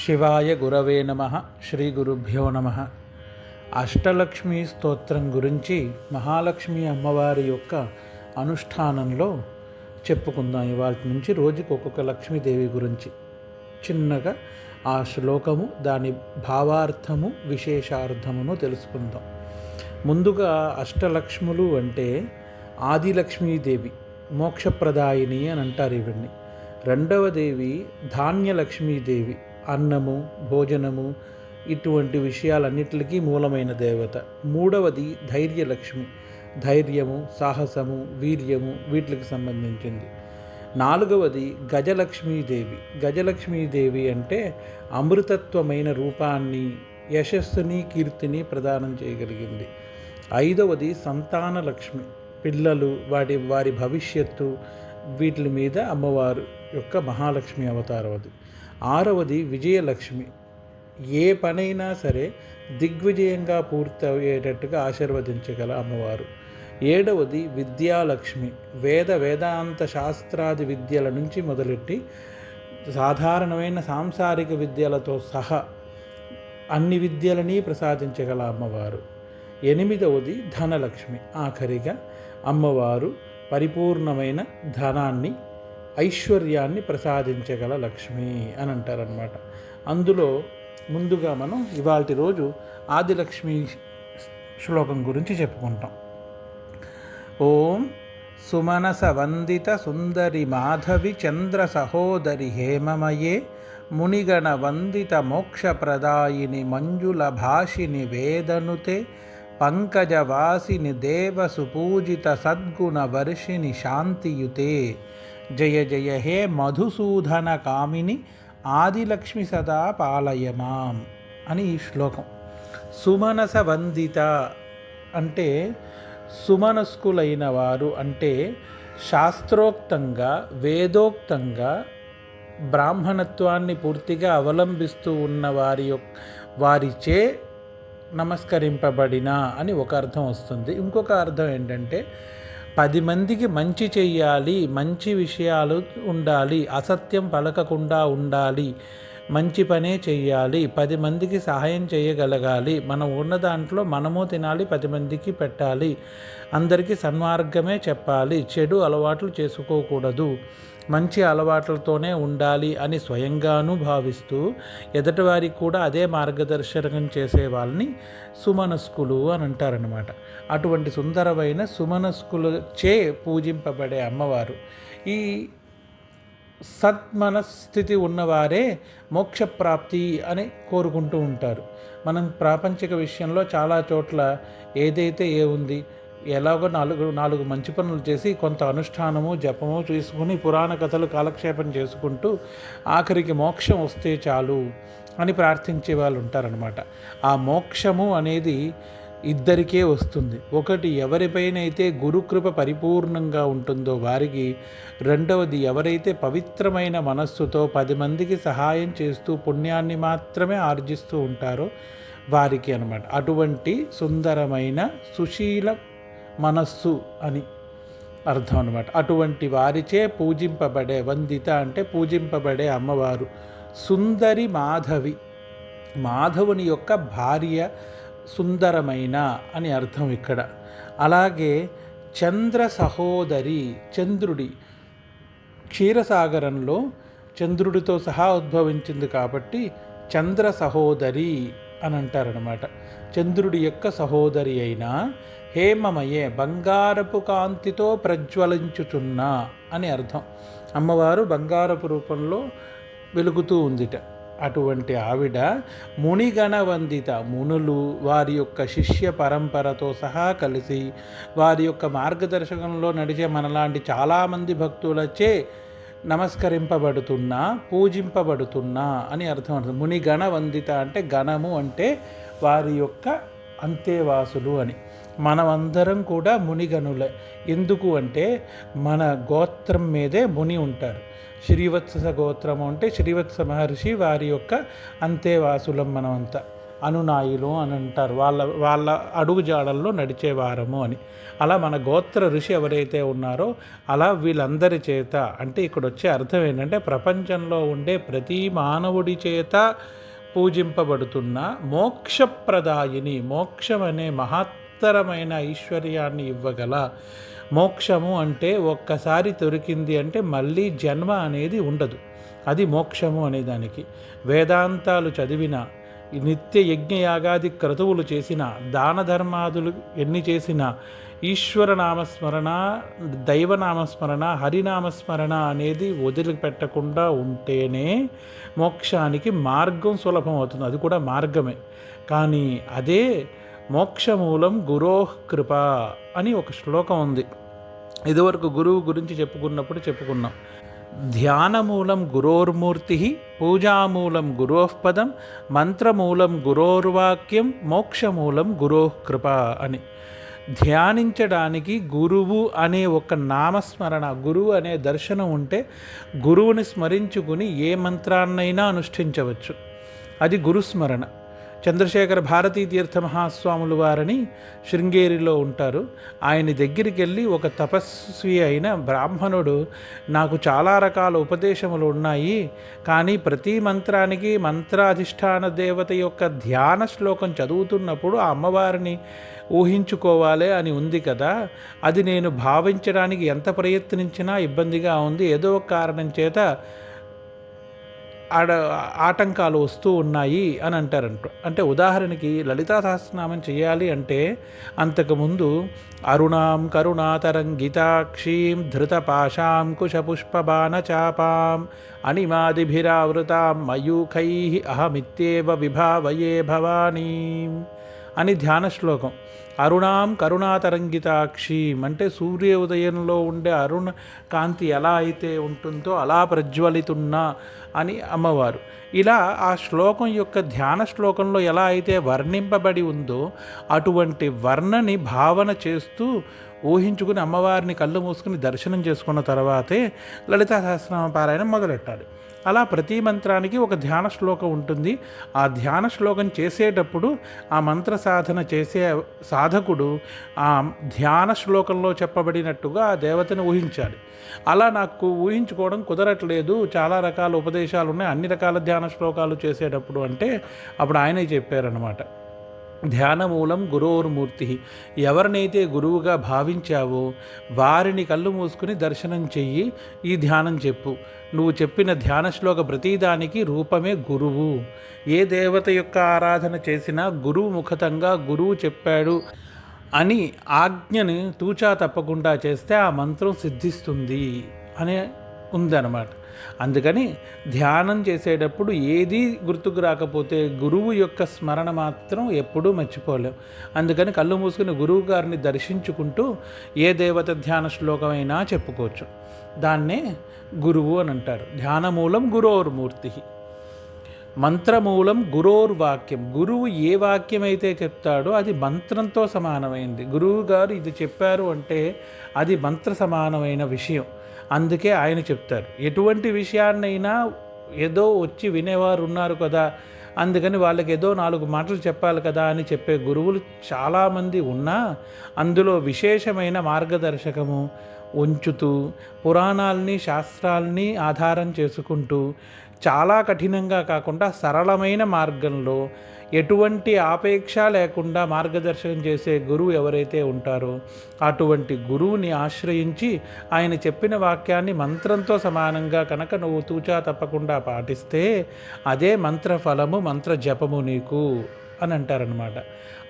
శివాయ గురవే నమః. శ్రీ గురుభ్యో నమః. అష్టలక్ష్మి స్తోత్రం గురించి మహాలక్ష్మి అమ్మవారి యొక్క అనుష్ఠానంలో చెప్పుకుందాం. ఇవాళ నుంచి రోజుకి ఒక్కొక్క లక్ష్మీదేవి గురించి చిన్నగా ఆ శ్లోకము, దాని భావార్థము, విశేషార్థమును తెలుసుకుందాం. ముందుగా అష్టలక్ష్ములు అంటే ఆదిలక్ష్మీదేవి, మోక్షప్రదాయిని అని అంటారు ఇవన్నీ. రెండవ దేవి ధాన్యలక్ష్మీదేవి, అన్నము, భోజనము ఇటువంటి విషయాలన్నిటికీ మూలమైన దేవత. మూడవది ధైర్యలక్ష్మి, ధైర్యము, సాహసము, వీర్యము వీటికి సంబంధించింది. నాలుగవది గజలక్ష్మీదేవి. గజలక్ష్మీదేవి అంటే అమృతత్వమైన రూపాన్ని, యశస్సుని, కీర్తిని ప్రదానం చేయగలిగింది. ఐదవది సంతానలక్ష్మి, పిల్లలు, వారి భవిష్యత్తు వీటి మీద అమ్మవారు యొక్క మహాలక్ష్మి అవతారం అది. ఆరవది విజయలక్ష్మి, ఏ పనైనా సరే దిగ్విజయంగా పూర్తి అయ్యేటట్టుగా ఆశీర్వదించగల అమ్మవారు. ఏడవది విద్యాలక్ష్మి, వేదాంత శాస్త్రాది విద్యల నుంచి మొదలెట్టి సాధారణమైన సాంసారిక విద్యలతో సహా అన్ని విద్యలని ప్రసాదించగల అమ్మవారు. ఎనిమిదవది ధనలక్ష్మి, ఆఖరిగా అమ్మవారు పరిపూర్ణమైన ధనాన్ని, ఐశ్వర్యాన్ని ప్రసాదించగల లక్ష్మి అని అంటారనమాట. అందులో ముందుగా మనం ఇవాల్టి రోజు ఆదిలక్ష్మి శ్లోకం గురించి చెప్పుకుంటాం. ఓం సుమనస వందిత సుందరి మాధవి చంద్ర సహోదరి హేమమయే మునిగణ వందిత మోక్షప్రదాయిని మంజుల భాషిని వేదనుతే పంకజవాసిని దేవ సుపూజిత సద్గుణ వర్షిణి శాంతియుతే జయ జయ హే మధుసూదన కామిని ఆదిలక్ష్మి సదా పాలయమాం అని ఈ శ్లోకం. సుమనస వందిత అంటే సుమనస్కులైన వారు, అంటే శాస్త్రోక్తంగా, వేదోక్తంగా బ్రాహ్మణత్వాన్ని పూర్తిగా అవలంబిస్తూ ఉన్న వారిచే నమస్కరింపబడిన అని ఒక అర్థం వస్తుంది. ఇంకొక అర్థం ఏంటంటే 10 మందికి మంచి చెయ్యాలి, మంచి విషయాలు ఉండాలి, అసత్యం పలకకుండా ఉండాలి, మంచి పనే చెయ్యాలి, 10 మందికి సహాయం చేయగలగాలి, మనం ఉన్న దాంట్లో మనము తినాలి, 10 మందికి పెట్టాలి, అందరికీ సన్మార్గమే చెప్పాలి, చెడు అలవాట్లు చేసుకోకూడదు, మంచి అలవాట్లతోనే ఉండాలి అని స్వయంగానూ భావిస్తూ ఎదటివారికి కూడా అదే మార్గదర్శనం చేసే వాళ్ళని సుమనస్కులు అని అంటారనమాట. అటువంటి సుందరమైన సుమనస్కులచే పూజింపబడే అమ్మవారు. ఈ సద్మనస్థితి ఉన్నవారే మోక్షప్రాప్తి అని కోరుకుంటూ ఉంటారు. మనం ప్రాపంచిక విషయంలో చాలా చోట్ల ఏదైతే ఉంది, ఎలాగో నాలుగు మంచి పనులు చేసి కొంత అనుష్ఠానము, జపము చేసుకుని పురాణ కథలు కాలక్షేపం చేసుకుంటూ ఆఖరికి మోక్షం వస్తే చాలు అని ప్రార్థించే వాళ్ళు ఉంటారనమాట. ఆ మోక్షము అనేది ఇద్దరికే వస్తుంది. ఒకటి ఎవరిపైనైతే గురుకృప పరిపూర్ణంగా ఉంటుందో వారికి, రెండవది ఎవరైతే పవిత్రమైన మనస్సుతో 10 మందికి సహాయం చేస్తూ పుణ్యాన్ని మాత్రమే ఆర్జిస్తూ ఉంటారో వారికి అనమాట. అటువంటి సుందరమైన సుశీల మనస్సు అని అర్థం అనమాట. అటువంటి వారిచే పూజింపబడే, వందిత అంటే పూజింపబడే అమ్మవారు సుందరి మాధవి, మాధవుని యొక్క భార్య, సుందరమైన అని అర్థం ఇక్కడ. అలాగే చంద్ర సహోదరి, చంద్రుడి, క్షీరసాగరంలో చంద్రుడితో సహా ఉద్భవించింది కాబట్టి చంద్ర సహోదరి అని అంటారనమాట. చంద్రుడి యొక్క సహోదరి అయిన హేమమయే, బంగారపు కాంతితో ప్రజ్వలించుచున్న అని అర్థం. అమ్మవారు బంగారపు రూపంలో వెలుగుతూ ఉందిట. అటువంటి ఆవిడ మునిగణ వందిత, మునులు వారి యొక్క శిష్య పరంపరతో సహా కలిసి వారి యొక్క మార్గదర్శకంలో నడిచే మనలాంటి చాలామంది భక్తులచే నమస్కరింపబడుతున్నా, పూజింపబడుతున్నా అని అర్థం. మునిగణ వందిత అంటే గణము అంటే వారి యొక్క అంతేవాసులు అని. మనమందరం కూడా మునిగణులే. ఎందుకు అంటే మన గోత్రం మీదే ముని ఉంటారు. శ్రీవత్స గోత్రము అంటే శ్రీవత్స మహర్షి వారి యొక్క అంతేవాసులం మనమంతా. అనునాయులు అని అంటారు, వాళ్ళ అడుగు జాడల్లో నడిచేవారము అని. అలా మన గోత్ర ఋషి ఎవరైతే ఉన్నారో అలా వీళ్ళందరి చేత, అంటే ఇక్కడ వచ్చే అర్థం ఏంటంటే ప్రపంచంలో ఉండే ప్రతి మానవుడి చేత పూజింపబడుతున్న మోక్షప్రదాయిని, మోక్షం అనే మహత్తరమైన ఐశ్వర్యాన్ని ఇవ్వగల, మోక్షము అంటే ఒక్కసారి దొరికింది అంటే మళ్ళీ జన్మ అనేది ఉండదు, అది మోక్షము అనేదానికి. వేదాంతాలు చదివిన, నిత్య యజ్ఞయాగాది క్రతువులు చేసిన, దాన ధర్మాదులు ఎన్ని చేసినా, ఈశ్వర నామస్మరణ, దైవనామస్మరణ, హరినామస్మరణ అనేది వదిలిపెట్టకుండా ఉంటేనే మోక్షానికి మార్గం సులభం అవుతుంది. అది కూడా మార్గమే. కానీ అదే మోక్షమూలం గురోః కృప అని ఒక శ్లోకం ఉంది. ఇదివరకు గురువు గురించి చెప్పుకున్నాం. ధ్యానమూలం గురోర్మూర్తి, పూజామూలం గురోఃపదం, మంత్రమూలం గురోర్వాక్యం, మోక్షమూలం గురోః కృప అని. ధ్యానించడానికి గురువు అనే ఒక నామస్మరణ, గురువు అనే దర్శనం ఉంటే గురువుని స్మరించుకుని ఏ మంత్రాన్నైనా అనుష్ఠించవచ్చు. అది గురుస్మరణ. చంద్రశేఖర భారతీ తీర్థ మహాస్వాములు వారని శృంగేరిలో ఉంటారు. ఆయన దగ్గరికి వెళ్ళి ఒక తపస్వి అయిన బ్రాహ్మణుడు, నాకు చాలా రకాల ఉపదేశములు ఉన్నాయి, కానీ ప్రతి మంత్రానికి మంత్రాధిష్టాన దేవత యొక్క ధ్యాన శ్లోకం చదువుతున్నప్పుడు ఆ అమ్మవారిని ఊహించుకోవాలి అని ఉంది కదా, అది నేను భావించడానికి ఎంత ప్రయత్నించినా ఇబ్బందిగా ఉంది, ఏదో ఒక కారణం చేత ఆటంకాలు వస్తూ ఉన్నాయి అని అంటారంట. అంటే ఉదాహరణకి లలితా సహస్రనామం చేయాలి అంటే అంతకుముందు అరుణాం కరుణాతరంగితాక్షీం ధృతపాశాం కుశపుష్పబాణ చాపాం అనిమాదిభిరావృతాం మయూఖై అహమిత్యేవ విభావయే భవానీం అని ధ్యాన శ్లోకం. అరుణాం కరుణాతరంగితాక్షీం అంటే సూర్య ఉదయంలో ఉండే అరుణ కాంతి ఎలా అయితే ఉంటుందో అలా ప్రజ్వలితున్నా అని అమ్మవారు. ఇలా ఆ శ్లోకం యొక్క ధ్యాన శ్లోకంలో ఎలా అయితే వర్ణింపబడి ఉందో అటువంటి వర్ణని భావన చేస్తూ ఊహించుకుని అమ్మవారిని కళ్ళు మూసుకుని దర్శనం చేసుకున్న తర్వాతే లలితా సహస్రనామ పారాయణం మొదలెట్టాలి. అలా ప్రతి మంత్రానికి ఒక ధ్యాన శ్లోకం ఉంటుంది. ఆ ధ్యాన శ్లోకం చేసేటప్పుడు ఆ మంత్ర సాధన చేసే సాధకుడు ఆ ధ్యాన శ్లోకంలో చెప్పబడినట్టుగా ఆ దేవతను ఊహించాలి. అలా నాకు ఊహించుకోవడం కుదరట్లేదు, చాలా రకాల ఉపదేశాలు ఉన్నాయి, అన్ని రకాల ధ్యాన శ్లోకాలు చేసేటప్పుడు అంటే అప్పుడు ఆయనే చెప్పారనమాట. ధ్యానమూలం గురోర్మూర్తి, ఎవరినైతే గురువుగా భావించావో వారిని కళ్ళు మూసుకుని దర్శనం చెయ్యి, ఈ ధ్యానం చెప్పు. నువ్వు చెప్పిన ధ్యాన శ్లోక ప్రతిదానికి రూపమే గురువు. ఏ దేవత యొక్క ఆరాధన చేసినా గురువు ముఖతంగా గురువు చెప్పాడు అని ఆజ్ఞని తూచా తప్పకుండా చేస్తే ఆ మంత్రం సిద్ధిస్తుంది అనే ఉందన్నమాట. అందుకని ధ్యానం చేసేటప్పుడు ఏదీ గుర్తుకు రాకపోతే గురువు యొక్క స్మరణ మాత్రం ఎప్పుడూ మర్చిపోలేం. అందుకని కళ్ళు మూసుకుని గురువు గారిని దర్శించుకుంటూ ఏ దేవత ధ్యాన శ్లోకమైనా చెప్పుకోవచ్చు. దాన్నే గురువు అని అంటారు. ధ్యానమూలం గురోర్మూర్తి, మంత్రమూలం గురోర్వాక్యం. గురువు ఏ వాక్యం అయితే చెప్తాడో అది మంత్రంతో సమానమైంది. గురువు గారు ఇది చెప్పారు అంటే అది మంత్ర సమానమైన విషయం. అందుకే ఆయన చెప్తారు. ఎటువంటి విషయాన్నైనా ఏదో వచ్చి వినేవారు ఉన్నారు కదా, అందుకని వాళ్ళకి ఏదో 4 మాటలు చెప్పాలి కదా అని చెప్పే గురువులు చాలామంది ఉన్నా అందులో విశేషమైన మార్గదర్శకము ఉంచుతూ పురాణాలని శాస్త్రాలని ఆధారం చేసుకుంటూ చాలా కఠినంగా కాకుండా సరళమైన మార్గంలో ఎటువంటి ఆపేక్ష లేకుండా మార్గదర్శనం చేసే గురువు ఎవరైతే ఉంటారో అటువంటి గురువుని ఆశ్రయించి ఆయన చెప్పిన వాక్యాన్ని మంత్రంతో సమానంగా కనుక నువ్వు తూచా తప్పకుండా పాటిస్తే అదే మంత్రఫలము, మంత్ర జపము నీకు అని అంటారనమాట.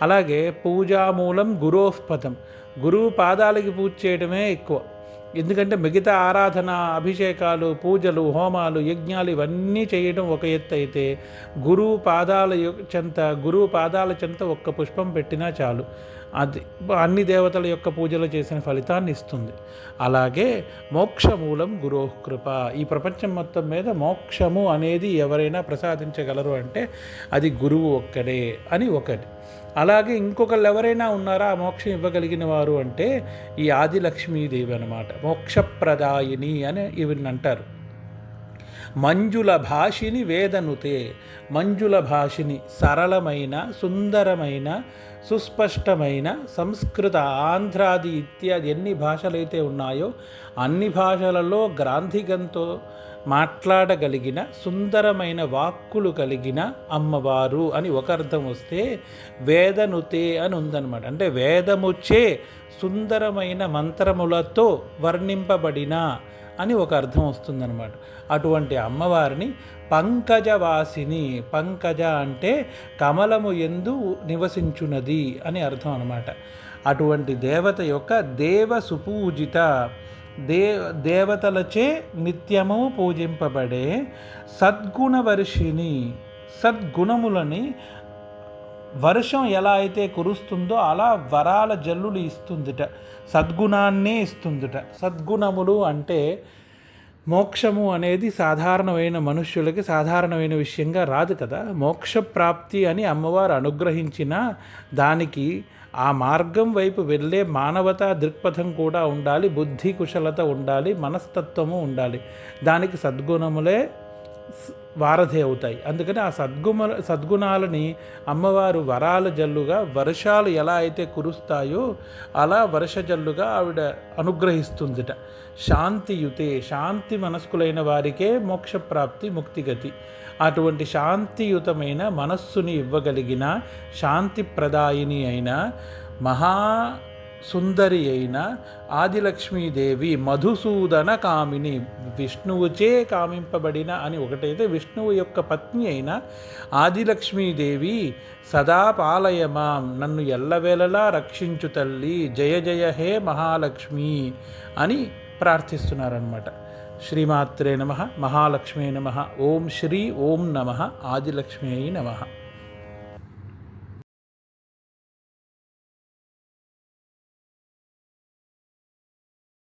అలాగే పూజామూలం గురోఃపదం, గురువు పాదాలకి పూజ చేయడమే ఎక్కువ. ఎందుకంటే మిగతా ఆరాధన, అభిషేకాలు, పూజలు, హోమాలు, యజ్ఞాలు ఇవన్నీ చేయడం ఒక ఎత్తు అయితే గురువు పాదాల చెంత ఒక్క పుష్పం పెట్టినా చాలు, అది అన్ని దేవతల యొక్క పూజలు చేసిన ఫలితాన్ని ఇస్తుంది. అలాగే మోక్షమూలం గురోః కృప. ఈ ప్రపంచం మొత్తం మీద మోక్షము అనేది ఎవరైనా ప్రసాదించగలరు అంటే అది గురువు ఒక్కడే అని ఒకటి. అలాగే ఇంకొకళ్ళు ఎవరైనా ఉన్నారా ఆ మోక్షం ఇవ్వగలిగిన వారు అంటే ఈ ఆదిలక్ష్మీదేవి అన్నమాట. మోక్షప్రదాయిని అని ఈవిని అంటారు. మంజుల భాషిని వేదనుతే, మంజుల భాషిని సరళమైన, సుందరమైన, సుస్పష్టమైన సంస్కృత, ఆంధ్రాది ఇత్యాది ఎన్ని భాషలైతే ఉన్నాయో అన్ని భాషలలో గ్రాంథికంతో మాట్లాడగలిగిన సుందరమైన వాక్కులు కలిగిన అమ్మవారు అని ఒక అర్థం వస్తే, వేదనుతే అని ఉందన్నమాట. అంటే వేదముచే సుందరమైన మంత్రములతో వర్ణింపబడిన అని ఒక అర్థం వస్తుందన్నమాట. అటువంటి అమ్మవారిని పంకజవాసిని, పంకజ అంటే కమలము యందు నివసించున్నది అని అర్థం అన్నమాట. అటువంటి దేవత యొక్క దేవ సుపూజిత, దేవతలచే నిత్యము పూజింపబడే సద్గుణవర్షిణి, సద్గుణములని వర్షం ఎలా అయితే కురుస్తుందో అలా వరాల జల్లులు ఇస్తుందిట, సద్గుణాన్నే ఇస్తుందిట. సద్గుణములు అంటే మోక్షము అనేది సాధారణమైన మనుష్యులకి సాధారణమైన విషయంగా రాదు కదా. మోక్షప్రాప్తి అని అమ్మవారు అనుగ్రహించిన దానికి ఆ మార్గం వైపు వెళ్ళే మానవతా దృక్పథం కూడా ఉండాలి, బుద్ధి కుశలత ఉండాలి, మనస్తత్వము ఉండాలి. దానికి సద్గుణములే వారధి అవుతాయి. అందుకని ఆ సద్గుణాలని అమ్మవారు వరాల జల్లుగా, వర్షాలు ఎలా అయితే కురుస్తాయో అలా వర్ష జల్లుగా ఆవిడ అనుగ్రహిస్తుందిట. శాంతియుతే, శాంతి మనస్కులైన వారికే మోక్షప్రాప్తి, ముక్తిగతి. అటువంటి శాంతియుతమైన మనస్సుని ఇవ్వగలిగిన శాంతిప్రదాయిని అయిన మహాసుందరి అయిన ఆదిలక్ష్మీదేవి, మధుసూదన కామిని, విష్ణువుచే కామింపబడిన అని ఒకటైతే, విష్ణువు యొక్క పత్ని అయిన ఆదిలక్ష్మీదేవి సదా పాలయమాం, నన్ను ఎల్లవేళలా రక్షించు తల్లి, జయ జయ హే మహాలక్ష్మి అని ప్రార్థిస్తున్నారన్నమాట. శ్రీమాత్రే నమః, మహాలక్ష్మే నమః. ఓం శ్రీ ఓం నమః, ఆదిలక్ష్మ్యై నమః.